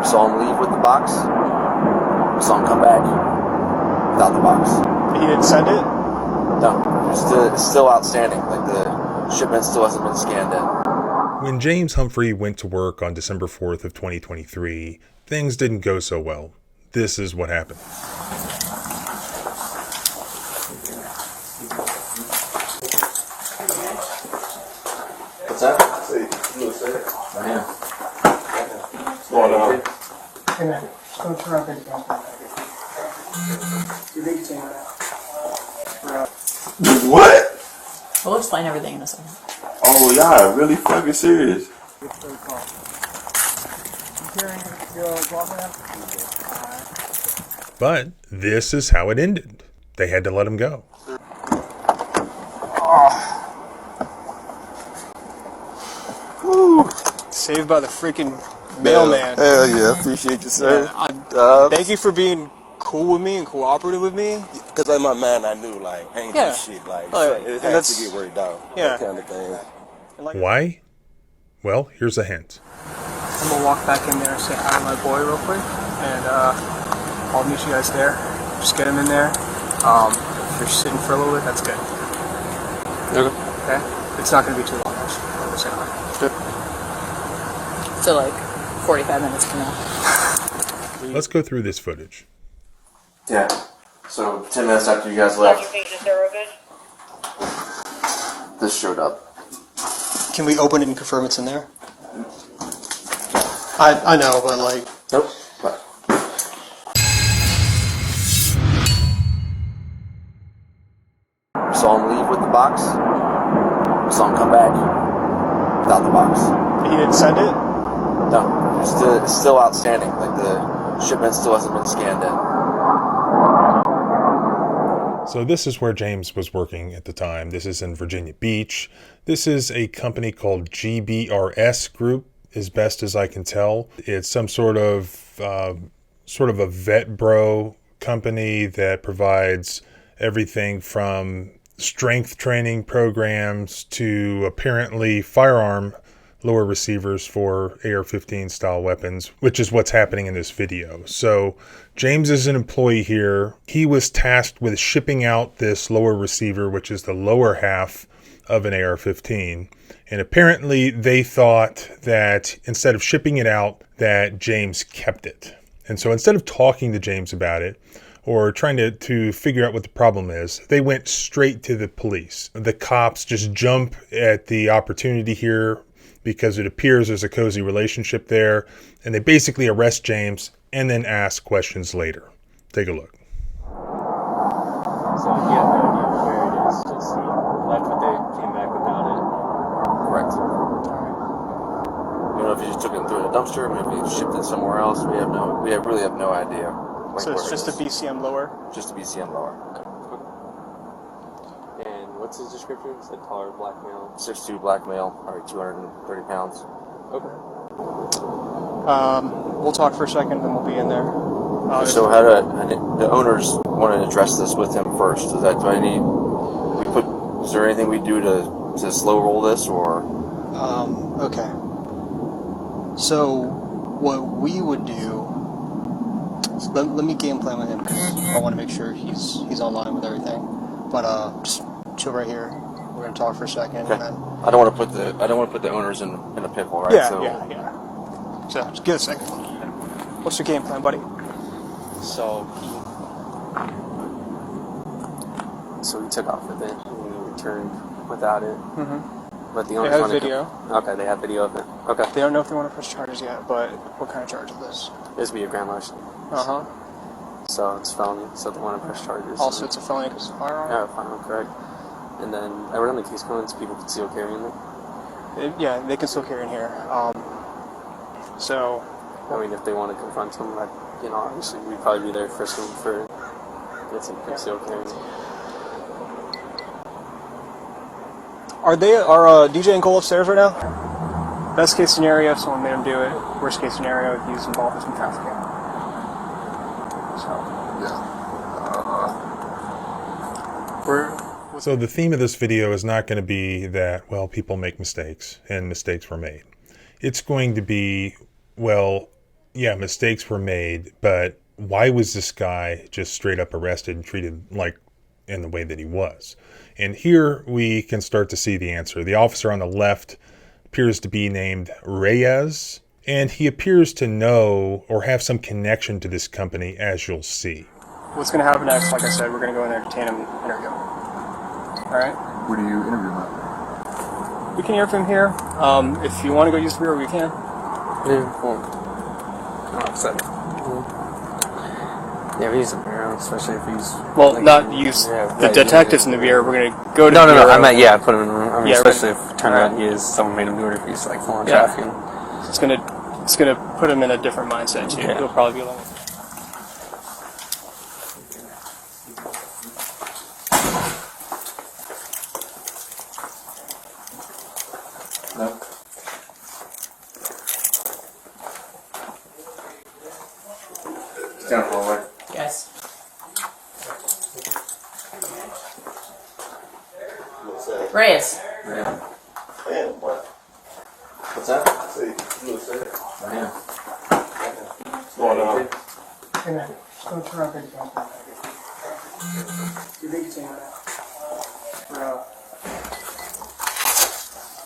Saw him leave with the box. Saw him come back without the box. He didn't send it? No, it's still outstanding. Like the shipment still hasn't been scanned in. When James Humphrey went to work on December 4th of 2023, things didn't go so well. This is what happened. What's that? I am. What's going on? Hey man, just don't turn up anything. You think it's anything? What? We'll explain everything in a second. Oh, y'all really fucking serious? But this is how it ended. They had to let him go. Saved by the freaking mailman. Hell yeah, appreciate you, sir. Thank you for being cool with me and cooperative with me. Because like my man, I knew like I ain't do shit. Like it has to get worked out. Yeah. That kind of thing. Why? Well, here's a hint. I'm gonna walk back in there and say hi to my boy real quick, and I'll meet you guys there. Just get him in there. If you're sitting for a little bit, that's good. Okay? It's not gonna be too long. I'll just say hi. So like 45 minutes from now. Let's go through this footage. Yeah. So 10 minutes after you guys left, this showed up. Can we open it and confirm it's in there? I know, but like... Nope. But saw him leave with the box. Saw him come back without the box. He didn't send it? No, it's still outstanding. Like the shipment still hasn't been scanned in. So this is where James was working at the time. This is in Virginia Beach. This is a company called GBRS Group, as best as I can tell. It's some sort of a vet bro company that provides everything from strength training programs to apparently firearm lower receivers for AR-15 style weapons, which is what's happening in this video. So James is an employee here. He was tasked with shipping out this lower receiver, which is the lower half of an AR-15. And apparently they thought that instead of shipping it out, that James kept it. And so instead of talking to James about it, or trying to figure out what the problem is, they went straight to the police. The cops just jump at the opportunity here because it appears there's a cozy relationship there, and they basically arrest James and then ask questions later. Take a look. So you have no idea where it is, just he left it there, came back without it. Correct. You know if he just took it and threw it in a dumpster, maybe he shipped it somewhere else. We really have no idea. So it's just a BCM lower? Just a BCM lower. And what's his description? He said taller, black male. 6'2", black male, probably 230 pounds. Okay. We'll talk for a second, then we'll be in there. So the owners want to address this with him first. Is there anything we do to slow roll this, or? Okay. So what we would do, so let me game plan with him, because I want to make sure he's online with everything. But just chill right here. We're gonna talk for a second, Okay. and then I don't want to put the owners in a pickle, right? yeah. So just give it a second. What's your game plan, buddy? So he took off with it and he returned without it. Mm-hmm. But the They owners have want to video. Okay, they have video of it. Okay. They don't know if they want to press charges yet, but what kind of charge is this? This would be a grand larceny. So it's felony, so they want to press charges. Also, it's a felony because it's a firearm? Yeah, firearm, correct. And then I read on the case codes, people can still carry in it. Yeah, they can still carry in here. So, I mean, if they want to confront him, obviously we'd probably be there first for some concealed carry. are DJ and Cole upstairs right now? Best case scenario, if someone made him do it. Worst case scenario, if he's involved in some trafficking. So the theme of this video is not going to be that, well, people make mistakes and mistakes were made. It's going to be, well, yeah, mistakes were made, but why was this guy just straight up arrested and treated like in the way that he was? And here we can start to see the answer. The officer on the left appears to be named Reyes, and he appears to know or have some connection to this company, as you'll see. What's going to happen next, like I said, we're going to go in there, detain him, and interview him. All right? Where do you interview him at? We can interview him here. If you want to go use the bureau, we can. Yeah, well, upset. Yeah, we use the bureau, especially if he's... Well, like, not use the detectives in the bureau. We're going to go to No, the bureau. I meant, yeah, put him in the room. I mean, Yeah, especially if it turned out he is, someone made him do it if he's like full on trafficking. It's going to put him in a different mindset, too. Yeah. He'll probably be alone. No. Down the hallway. Yes. Reyes. Man, what? What's that? See, you look sad. I am. What's going on? Hey, man. Just don't turn around and go. You think it's anyone else?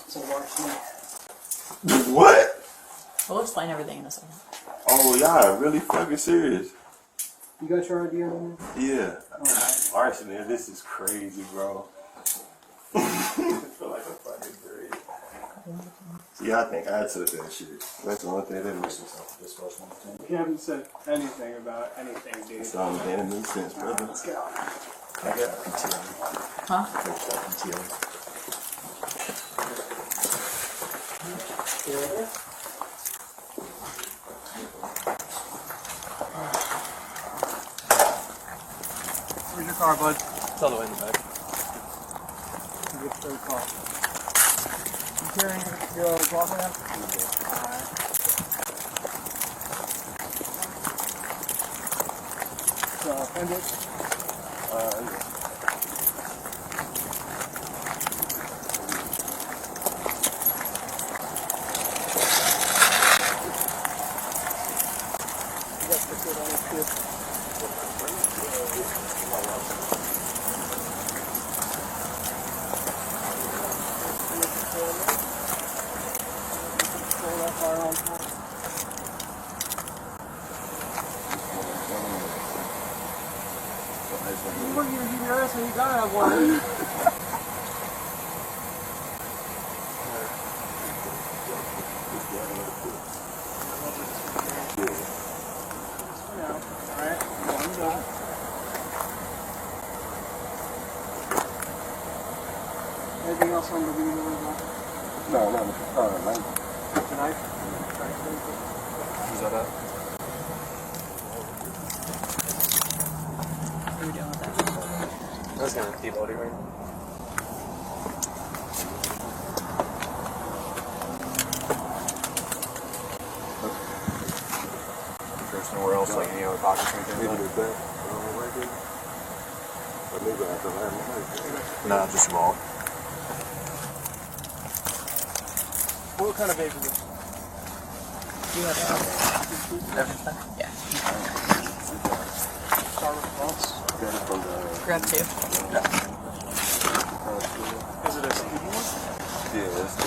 It's a large thing. What? We'll explain everything in a second. Oh, y'all really fucking serious? You got your idea on Yeah. Arsenal, this is crazy, bro. I feel like I'm fucking crazy. See, I think I took that shit. That's the only thing that makes sense. This first one. You haven't said anything about anything, dude. It's the only thing that makes sense, brother. Let's go. I got PTO. Huh? I got PTO. Where's your car, bud? It's all the way in the back. Get the car. You carrying your block lamp? Alright. Appendix? You gotta have one. Anything else on the video? No. Tonight? Is that it? What are we doing with that? I was gonna deload it right now. There's nowhere else, like any other pockets or anything? Nah, just small. What kind of vape is it? You have everything? Yeah. Starbucks Vaults? Grab two. Is it a speedy one? Yeah, it's the...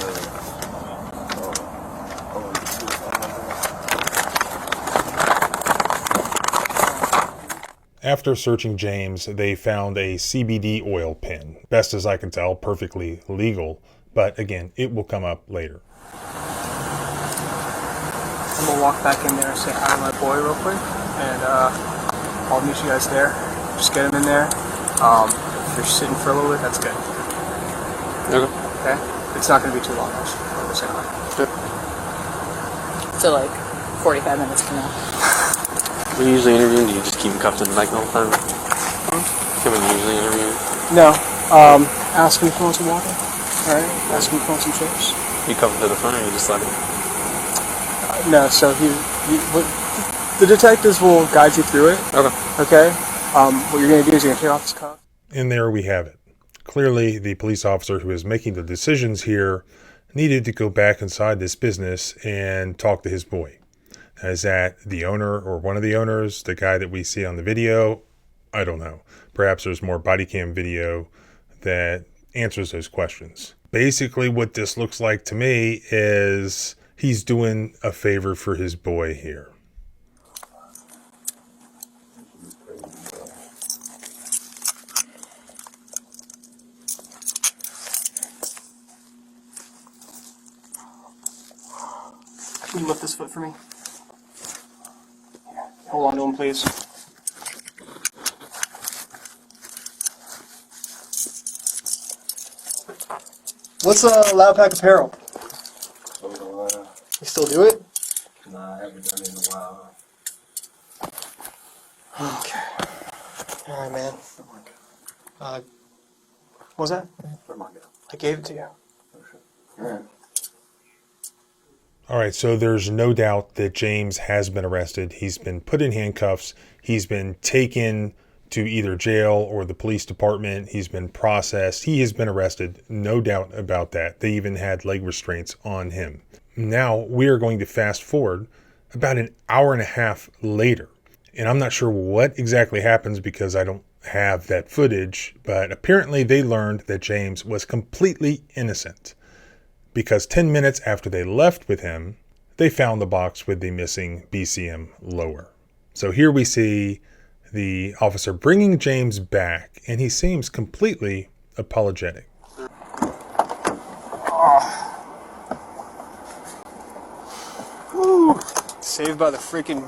After searching James, they found a CBD oil pen. Best as I can tell, perfectly legal, but again, it will come up later. I'm gonna walk back in there and say hi to my boy real quick, and I'll meet you guys there. Just get him in there. If you're sitting for a little bit, that's good. Okay? It's not gonna be too long, actually. I'm gonna say hi. So like 45 minutes from now. When you usually interview, do you just keep him cuffed to the mic the whole time? Can we usually interview? No. Ask him if he wants some water. Alright? Ask him if he wants some chips. You cuff him to the front, or you just let him? No, so the detectives will guide you through it. Okay? What you're going to do is you're going to take off his cuff. And there we have it. Clearly, the police officer who is making the decisions here needed to go back inside this business and talk to his boy. Is that the owner or one of the owners, the guy that we see on the video? I don't know. Perhaps there's more body cam video that answers those questions. Basically, what this looks like to me is he's doing a favor for his boy here. Can you lift this foot for me? Hold on to him, please. What's Loud Pack Apparel? You still do it? Nah, I haven't done it in a while. Okay. All right, man. What was that? Where'd mine go? I gave it to you. Alright. All right, so there's no doubt that James has been arrested. He's been put in handcuffs. He's been taken to either jail or the police department. He's been processed. He has been arrested, no doubt about that. They even had leg restraints on him. Now we are going to fast forward about an hour and a half later. And I'm not sure what exactly happens because I don't have that footage, but apparently they learned that James was completely innocent. Because 10 minutes after they left with him, they found the box with the missing BCM lower. So here we see the officer bringing James back, and he seems completely apologetic. Saved by the freaking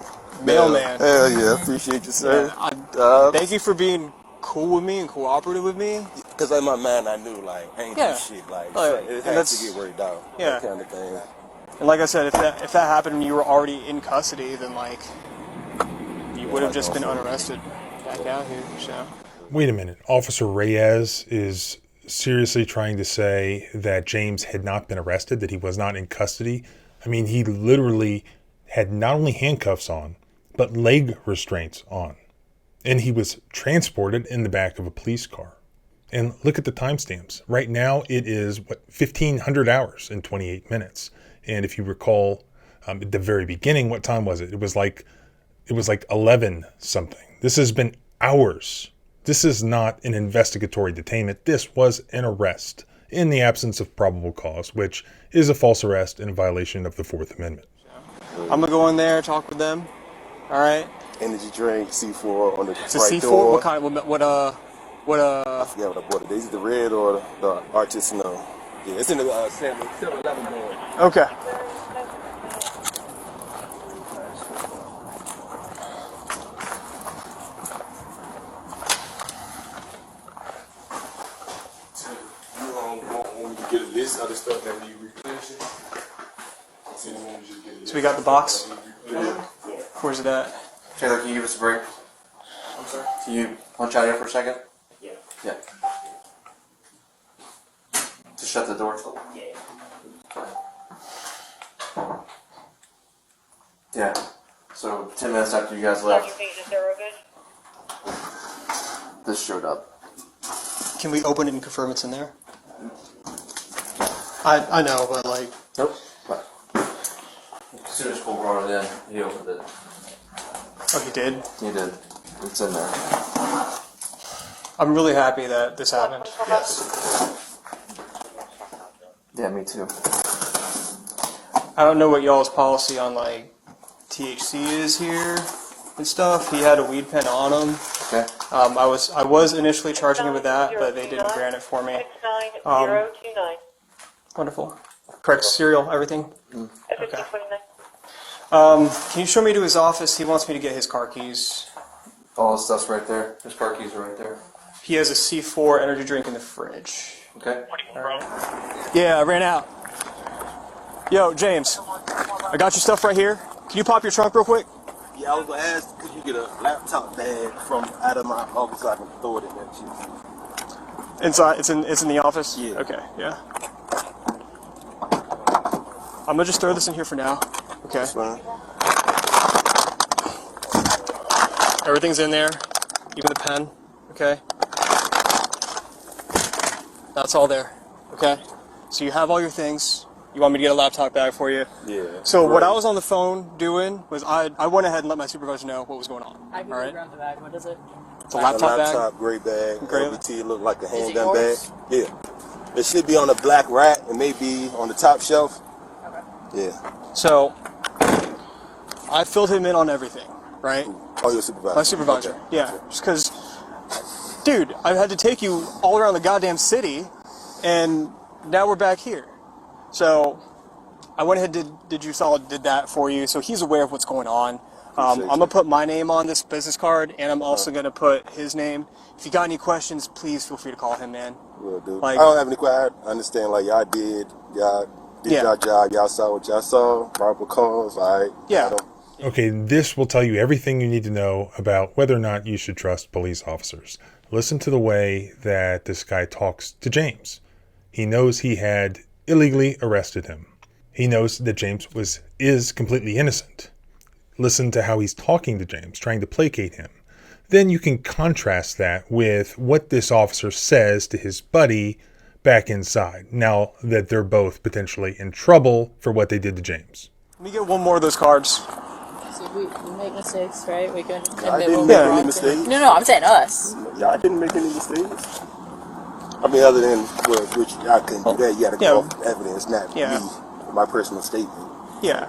mailman. Hell yeah, appreciate you, sir. Thank you for being cool with me and cooperative with me. Because like my man, I knew like I ain't Yeah. do shit like Like, it and had that's- to get worked out. Yeah. That kind of thing. And like I said, if that happened and you were already in custody, then like you would have just been unarrested back out here. So Wait a minute. Officer Reyes is seriously trying to say that James had not been arrested, that he was not in custody. I mean, he literally had not only handcuffs on, but leg restraints on. And he was transported in the back of a police car. And look at the timestamps. Right now, it is 1,500 hours and 28 minutes. And if you recall, at the very beginning, what time was it? It was like 11 something. This has been hours. This is not an investigatory detainment. This was an arrest in the absence of probable cause, which is a false arrest in violation of the Fourth Amendment. I'm gonna go in there, talk with them. All right. Energy drink, C4 on the It's a right C4. door. What kind? What? I forgot what I bought it. Is it the red or the artisanal? Yeah, it's in the 7-Eleven door. Okay. You want me to get a list of the stuff that we replenishing? So we got the box. Yeah. Where's it at? Taylor, can you give us a break? I'm sorry. Can you punch out here for a second? Yeah. Yeah. Just shut the door. Yeah. So 10 minutes after you guys left, this showed up. Can we open it and confirm it's in there? I know, but like, Nope. But as soon as Cole brought it in, he opened it. Oh, you did? He did. It's in there. I'm really happy that this happened. Yes. Yeah, me too. I don't know what y'all's policy on like THC is here and stuff. He had a weed pen on him. Okay. I was initially charging him with that, but they didn't grant it for me. 029. Wonderful. Correct serial, everything. Okay. Can you show me to his office? He wants me to get his car keys. All this stuff's right there. His car keys are right there. He has a C4 energy drink in the fridge. Okay. Yeah, I ran out. Yo, James, I got your stuff right here. Can you pop your trunk real quick? Yeah, I was gonna ask, could you get a laptop bag from out of my office so I can throw it in that shit? Inside, it's in the office. Yeah. Okay. Yeah. I'm gonna just throw this in here for now. Okay. That's fine. Everything's in there, even the pen. Okay. That's all there. Okay. So you have all your things. You want me to get a laptop bag for you? Yeah. So what I was on the phone doing was I went ahead and let my supervisor know what was going on. I can All right. grab the bag. What is it? It's a laptop bag. gray bag. Gray. LBT look like a it handgun bag. yours? Yeah. It should be on a black rack and maybe on the top shelf. Okay. Yeah. So I filled him in on everything, right? Oh, your supervisor. My supervisor. Okay. Yeah. Just because, dude, I had to take you all around the goddamn city, and now we're back here. So I went ahead and did that for you, so he's aware of what's going on. I'm Appreciate gonna you. put my name on this business card, and I'm also gonna put his name. If you got any questions, please feel free to call him, man. Will do. Like- I don't have any questions. I understand. Like y'all did Yeah. y'all job. Y'all saw what y'all saw. Probable cause. All right. Yeah. I don't- Okay, this will tell you everything you need to know about whether or not you should trust police officers. Listen to the way that this guy talks to James. He knows he had illegally arrested him. He knows that James is completely innocent. Listen to how he's talking to James, trying to placate him. Then you can contrast that with what this officer says to his buddy back inside, now that they're both potentially in trouble for what they did to James. Let me get one more of those cards. So we make mistakes, right? We can I admit didn't when make we're any wrong. mistakes. No, I'm saying us. Y'all didn't make any mistakes. I mean, other than which y'all couldn't do that. You got to Yeah. go off the evidence, not Yeah. me. My personal statement. Yeah.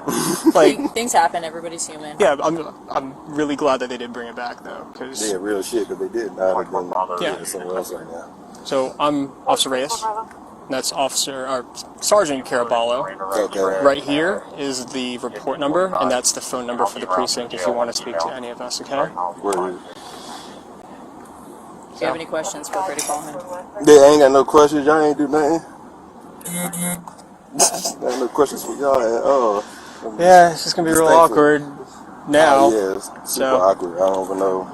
Like, Things happen. Everybody's human. yeah, I'm really glad that they did bring it back, though, because... Yeah, real shit, because they did. I'd have been Yeah. somewhere else right now. So I'm Officer Reyes. And that's Sergeant Caraballo. Okay. Right here is the report number, and that's the phone number for the precinct if you want to speak to any of us, okay? Word. If you have any questions, feel free to call him. Yeah, I ain't got no questions. Y'all ain't do nothing. I got no questions for y'all at all. Yeah, it's just going to be real awkward now. Oh, yeah, it's super So- awkward. I don't even know.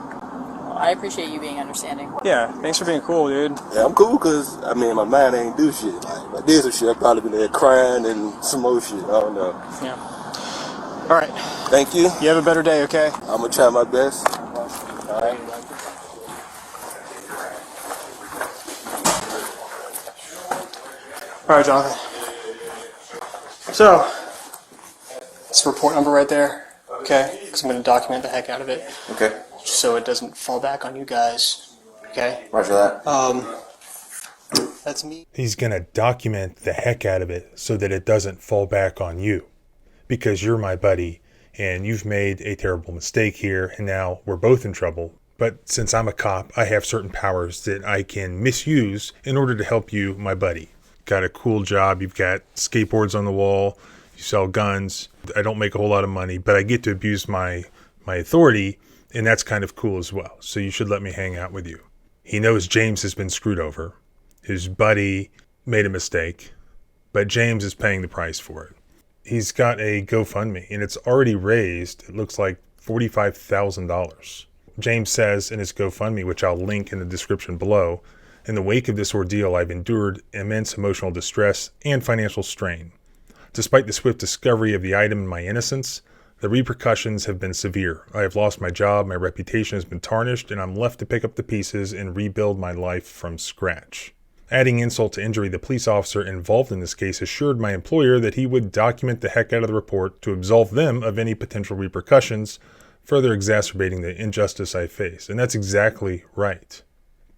I appreciate you being understanding. Yeah, thanks for being cool, dude. Yeah, I'm cool because, I mean, my mind ain't do shit. Like, if I did some shit, I'd probably be there crying and some more shit. I don't know. Yeah. All right. Thank you. You have a better day, okay? I'm going to try my best. All right. All right, Jonathan. So, it's the report number right there, okay? Because I'm going to document the heck out of it, Okay. so it doesn't fall back on you guys, okay? Roger that. That's me. He's going to document the heck out of it so that it doesn't fall back on you, because you're my buddy and you've made a terrible mistake here, and now we're both in trouble. But since I'm a cop, I have certain powers that I can misuse in order to help you, my buddy. Got a cool job. You've got skateboards on the wall. You sell guns. I don't make a whole lot of money, but I get to abuse my authority, and that's kind of cool as well. So you should let me hang out with you. He knows James has been screwed over. His buddy made a mistake, but James is paying the price for it. He's got a GoFundMe, and it's already raised, it looks like $45,000. James says in his GoFundMe, which I'll link in the description below, in the wake of this ordeal, I've endured immense emotional distress and financial strain. Despite the swift discovery of the item and my innocence, the repercussions have been severe. I have lost my job, my reputation has been tarnished, and I'm left to pick up the pieces and rebuild my life from scratch. Adding insult to injury, the police officer involved in this case assured my employer that he would document the heck out of the report to absolve them of any potential repercussions, further exacerbating the injustice I face. And that's exactly right.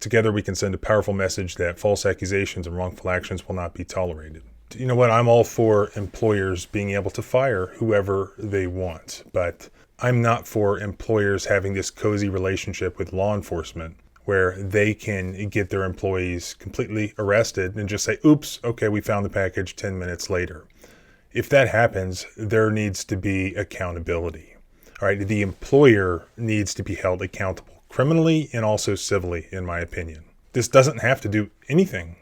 Together we can send a powerful message that false accusations and wrongful actions will not be tolerated. You know what? I'm all for employers being able to fire whoever they want, but I'm not for employers having this cozy relationship with law enforcement where they can get their employees completely arrested and just say, oops, okay, we found the package 10 minutes later. If that happens, there needs to be accountability. All right, the employer needs to be held accountable criminally and also civilly, in my opinion. This doesn't have to do anything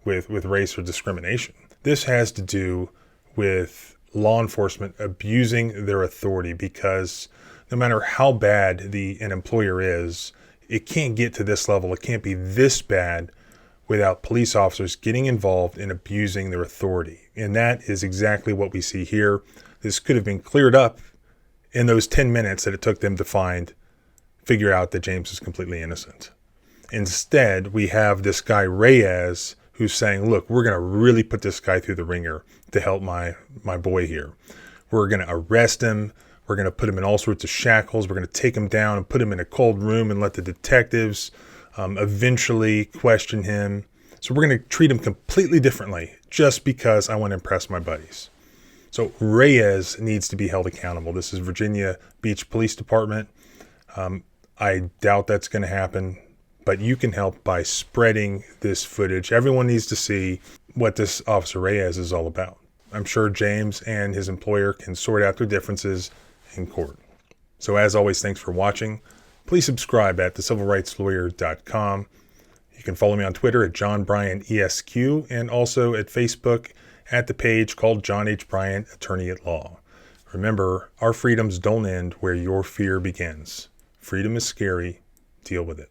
with race or discrimination. This has to do with law enforcement abusing their authority, because no matter how bad an employer is, it can't get to this level. It can't be this bad without police officers getting involved in abusing their authority. And that is exactly what we see here. This could have been cleared up in those 10 minutes that it took them to figure out that James is completely innocent. Instead, we have this guy Reyes who's saying, look, we're going to really put this guy through the ringer to help my boy here. We're going to arrest him. We're going to put him in all sorts of shackles. We're going to take him down and put him in a cold room and let the detectives eventually question him. So we're going to treat him completely differently just because I want to impress my buddies. So Reyes needs to be held accountable. This is Virginia Beach Police Department. I doubt that's going to happen, but you can help by spreading this footage. Everyone needs to see what this Officer Reyes is all about. I'm sure James and his employer can sort out their differences in court. So as always, thanks for watching. Please subscribe at thecivilrightslawyer.com. You can follow me on Twitter at JohnBryantESQ and also at Facebook at the page called John H. Bryant, Attorney at Law. Remember, our freedoms don't end where your fear begins. Freedom is scary. Deal with it.